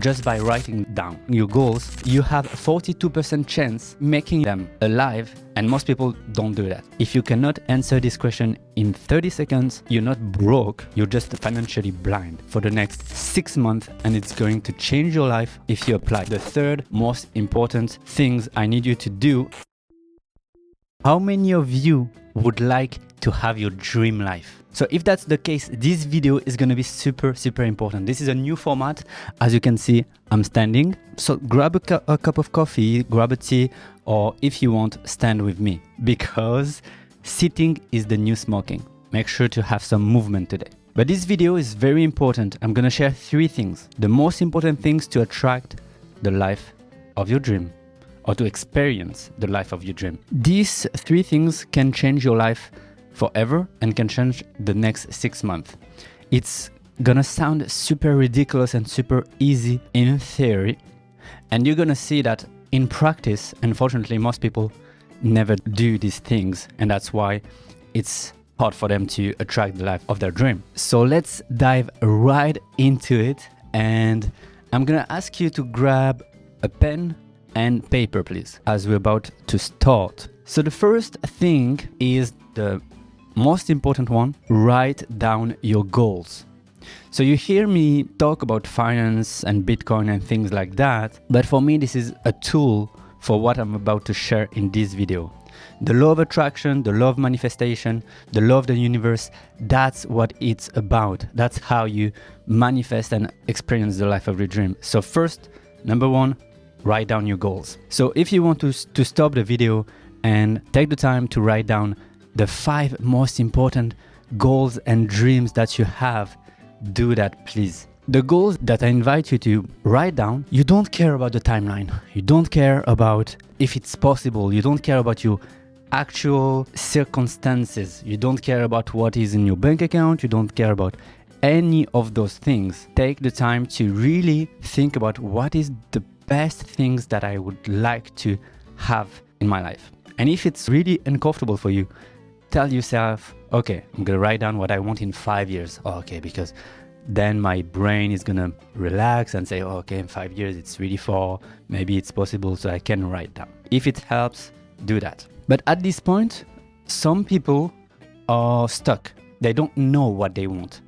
just by writing down your goals, you have a 42% chance making them alive, and most people don't do that. If you cannot answer this question in 30 seconds, you're not broke, you're just financially blind for the next 6 months, and it's going to change your life if you apply. The third most important things I need you to do. How many of you would like to have your dream life? So if that's the case, this video is going to be super important. This is a new format. As you can see, I'm standing. So grab a cup of coffee, grab a tea, or if you want, stand with me, because sitting is the new smoking. Make sure to have some movement today. But this video is very important. I'm going to share 3 things. The most important things to attract the life of your dream, or to experience the life of your dream. These 3 things can change your life forever and can change the next 6 months. It's gonna sound super ridiculous and super easy in theory, and you're gonna see that in practice, unfortunately, most people never do these things, and that's why it's hard for them to attract the life of their dream. So let's dive right into it, and I'm gonna ask you to grab a pen and paper, please, as we're about to start. So the first thing is the most important one: write down your goals. So you hear me talk about finance and Bitcoin and things like that, but for me this is a tool for what I'm about to share in this video. The law of attraction, the law of manifestation, the law of the universe, that's what it's about. That's how you manifest and experience the life of your dream. So first, number 1, write down your goals. So if you want to stop the video and take the time to write down the 5 most important goals and dreams that you have, do that, please. The goals that I invite you to write down, you don't care about the timeline. You don't care about if it's possible. You don't care about your actual circumstances. You don't care about what is in your bank account. You don't care about any of those things. Take the time to really think about what is the best things that I would like to have in my life. And if it's really uncomfortable for you, tell yourself, okay, I'm gonna write down what I want in 5 years. Okay, because then my brain is gonna relax and say, okay, in 5 years it's really far, maybe it's possible, so I can write down. If it helps, do that. But at this point, some people are stuck. They don't know what they want,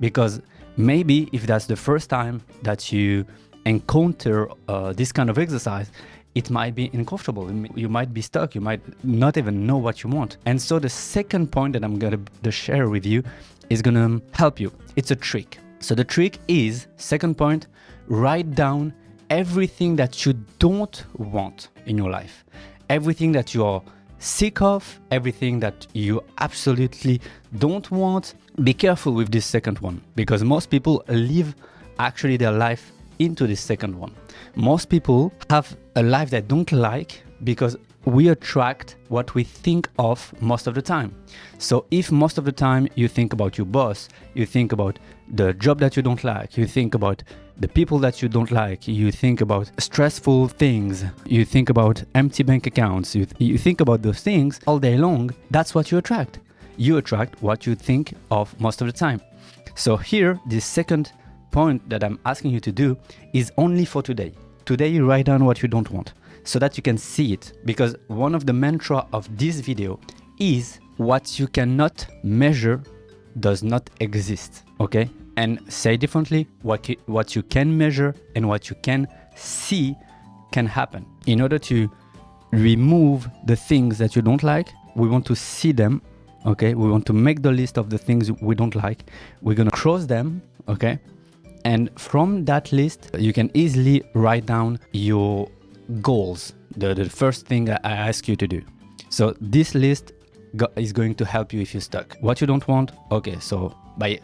because maybe if that's the first time that you encounter this kind of exercise, it might be uncomfortable. You might be stuck. You might not even know what you want. And so the second point that I'm going to share with you is going to help you. It's a trick. So the trick is, second point, write down everything that you don't want in your life. Everything that you are sick of, everything that you absolutely don't want. Be careful with this second one, because most people live actually their life into this second one. Most people have a life they don't like because we attract what we think of most of the time. So if most of the time you think about your boss, you think about the job that you don't like, you think about the people that you don't like, you think about stressful things, you think about empty bank accounts, you think about those things all day long, that's what you attract. You attract what you think of most of the time. So here, this second point that I'm asking you to do is only for today. Today you write down what you don't want so that you can see it, because one of the mantra of this video is what you cannot measure does not exist. Okay? And say differently, what you can measure and what you can see can happen. In order to remove the things that you don't like, we want to see them. Okay? We want to make the list of the things we don't like. We're gonna cross them. Okay? And from that list, you can easily write down your goals, the first thing I ask you to do. So this list is going to help you if you're stuck. What you don't want, okay, so by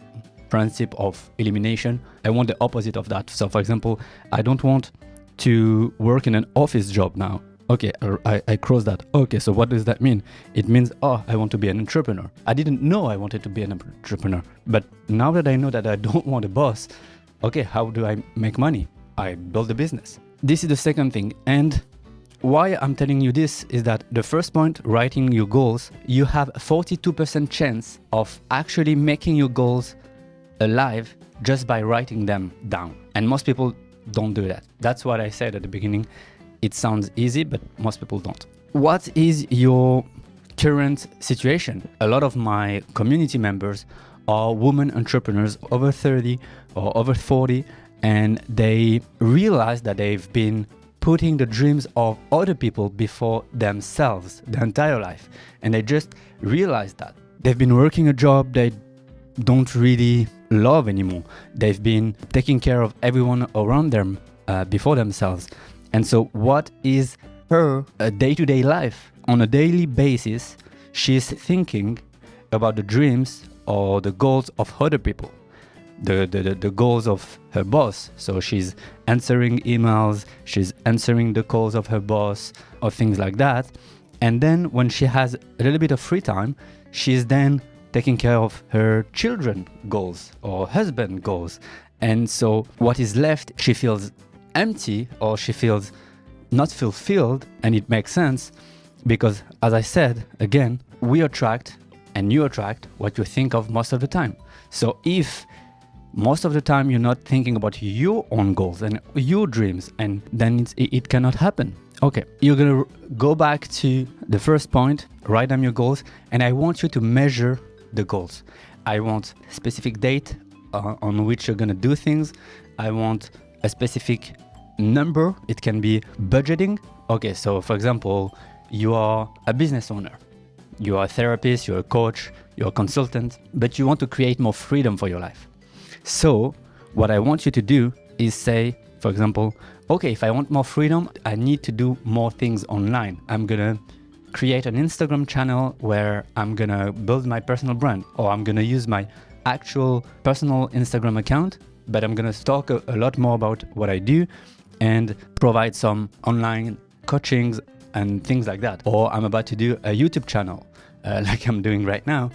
principle of elimination, I want the opposite of that. So for example, I don't want to work in an office job now. Okay, I cross that. Okay, so what does that mean? It means, oh, I want to be an entrepreneur. I didn't know I wanted to be an entrepreneur. But now that I know that I don't want a boss, okay, how do I make money? I build a business. This is the second thing. And why I'm telling you this is that the first point, writing your goals, you have a 42% chance of actually making your goals alive just by writing them down. And most people don't do that. That's what I said at the beginning. It sounds easy, but most people don't. What is your current situation? A lot of my community members are women entrepreneurs over 30 or over 40, and they realize that they've been putting the dreams of other people before themselves their entire life. And they just realize that. They've been working a job they don't really love anymore. They've been taking care of everyone around them before themselves. And so what is her day-to-day life? On a daily basis, she's thinking about the dreams or the goals of other people, the goals of her boss. So she's answering emails, she's answering the calls of her boss or things like that. And then when she has a little bit of free time, she's then taking care of her children goals or husband goals. And so what is left, she feels empty or she feels not fulfilled. And it makes sense because, as I said, again, we attract and you attract what you think of most of the time. So if most of the time you're not thinking about your own goals and your dreams, and then it cannot happen. Okay, you're gonna go back to the first point, write down your goals, and I want you to measure the goals. I want a specific date on which you're gonna do things. I want a specific number. It can be budgeting. Okay, so for example, you are a business owner. You are a therapist, you're a coach, you're a consultant, but you want to create more freedom for your life. So what I want you to do is say, for example, okay, if I want more freedom, I need to do more things online. I'm gonna create an Instagram channel where I'm gonna build my personal brand, or I'm gonna use my actual personal Instagram account, but I'm gonna talk a lot more about what I do and provide some online coachings and things like that. Or I'm about to do a YouTube channel like I'm doing right now.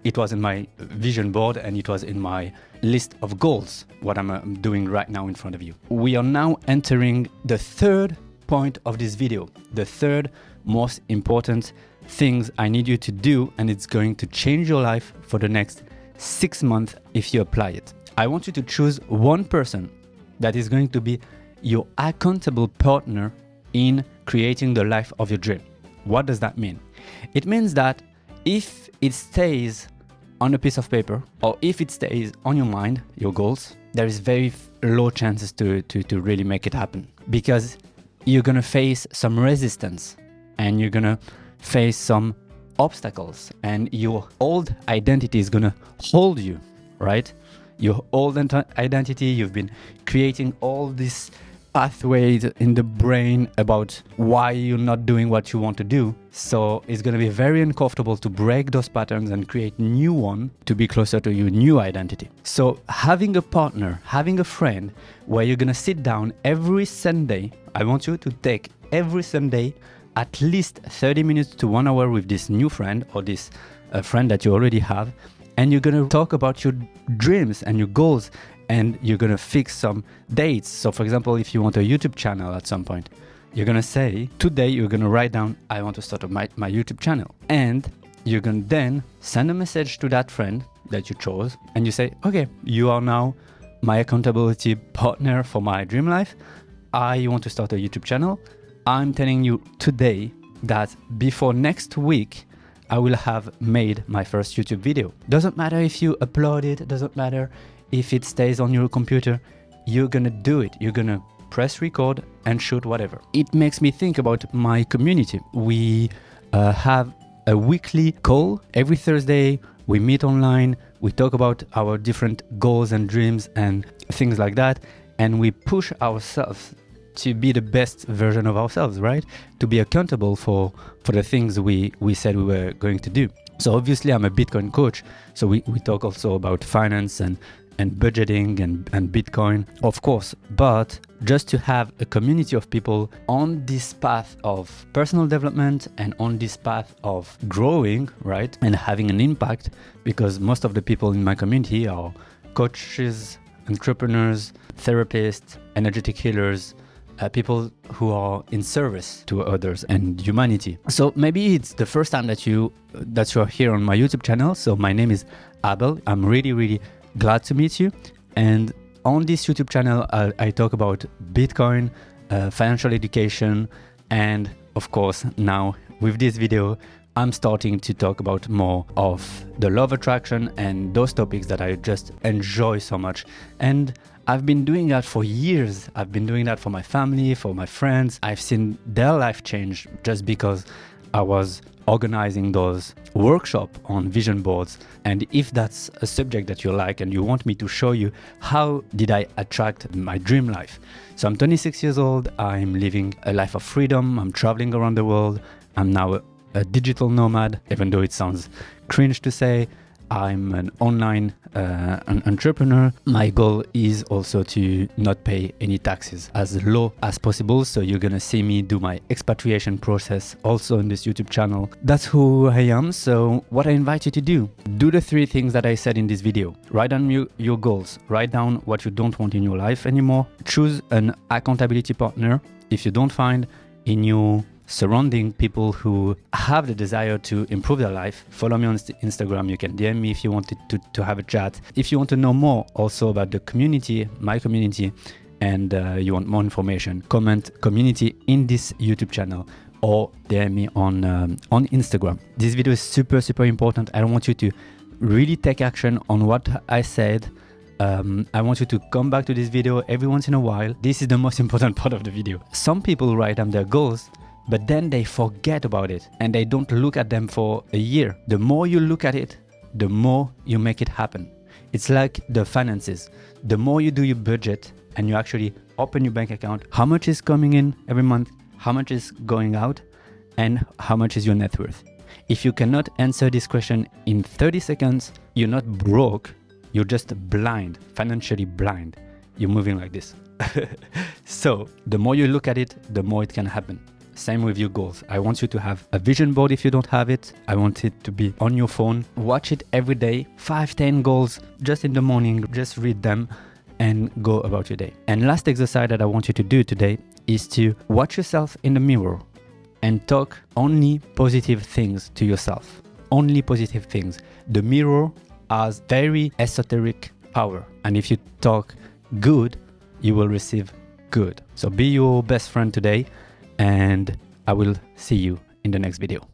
It was in my vision board and it was in my list of goals, what I'm doing right now in front of you. We are now entering the third point of this video, the third most important things I need you to do, and it's going to change your life for the next 6 months if you apply it. I want you to choose one person that is going to be your accountable partner in creating the life of your dream. What does that mean? It means that if it stays on a piece of paper, or if it stays on your mind, your goals, there is very low chances to really make it happen, because you're gonna face some resistance and you're gonna face some obstacles, and your old identity is gonna hold you, right? Your old identity, you've been creating all these pathways in the brain about why you're not doing what you want to do. So it's going to be very uncomfortable to break those patterns and create new one to be closer to your new identity. So having a partner, having a friend where you're going to sit down every Sunday, I want you to take every Sunday at least 30 minutes to 1 hour with this new friend or this friend that you already have, and you're going to talk about your dreams and your goals, and you're going to fix some dates. So for example, if you want a YouTube channel at some point, you're going to say, today you're going to write down, I want to start my YouTube channel. And you're going to then send a message to that friend that you chose. And you say, okay, you are now my accountability partner for my dream life. I want to start a YouTube channel. I'm telling you today that before next week, I will have made my first YouTube video. Doesn't matter if you upload it, doesn't matter if it stays on your computer, you're gonna do it. You're gonna press record and shoot whatever. It makes me think about my community. We have a weekly call every Thursday. We meet online. We talk about our different goals and dreams and things like that. And we push ourselves to be the best version of ourselves, right? To be accountable for the things we said we were going to do. So obviously I'm a Bitcoin coach. So we talk also about finance and budgeting and Bitcoin, of course, but just to have a community of people on this path of personal development and on this path of growing, right? And having an impact, because most of the people in my community are coaches, entrepreneurs, therapists, energetic healers, people who are in service to others and humanity. So maybe it's the first time that you're here on my YouTube channel. So my name is Appel. I'm really glad to meet you. And on this YouTube channel, I talk about Bitcoin, financial education, and of course, now with this video, I'm starting to talk about more of the law of attraction and those topics that I just enjoy so much. And I've been doing that for years. I've been doing that for my family, for my friends. I've seen their life change just because I was organizing those workshops on vision boards. And if that's a subject that you like and you want me to show you, how did I attract my dream life? So I'm 26 years old. I'm living a life of freedom. I'm traveling around the world. I'm now a digital nomad, even though it sounds cringe to say. I'm an online an entrepreneur. My goal is also to not pay any taxes as low as possible. So you're gonna see me do my expatriation process also on this YouTube channel. That's who I am. So what I invite you to do the 3 things that I said in this video. Write down your goals. Write down what you don't want in your life anymore. Choose an accountability partner. If you don't find in your surrounding people who have the desire to improve their life, follow me on Instagram. You can DM me if you wanted to have a chat. If you want to know more also about the community, my community, and you want more information, comment community in this YouTube channel or DM me on Instagram. This video is super important. I want you to really take action on what I said. I want you to come back to this video every once in a while. This is the most important part of the video. Some people write down their goals, but then they forget about it and they don't look at them for a year. The more you look at it, the more you make it happen. It's like the finances. The more you do your budget and you actually open your bank account, how much is coming in every month, how much is going out, and how much is your net worth. If you cannot answer this question in 30 seconds, you're not broke, you're just blind, financially blind. You're moving like this. So the more you look at it, the more it can happen. Same with your goals. I want you to have a vision board if you don't have it. I want it to be on your phone. Watch it every day. 5-10 goals just in the morning. Just read them and go about your day. And last exercise that I want you to do today is to watch yourself in the mirror and talk only positive things to yourself. Only positive things. The mirror has very esoteric power. And if you talk good, you will receive good. So be your best friend today. And I will see you in the next video.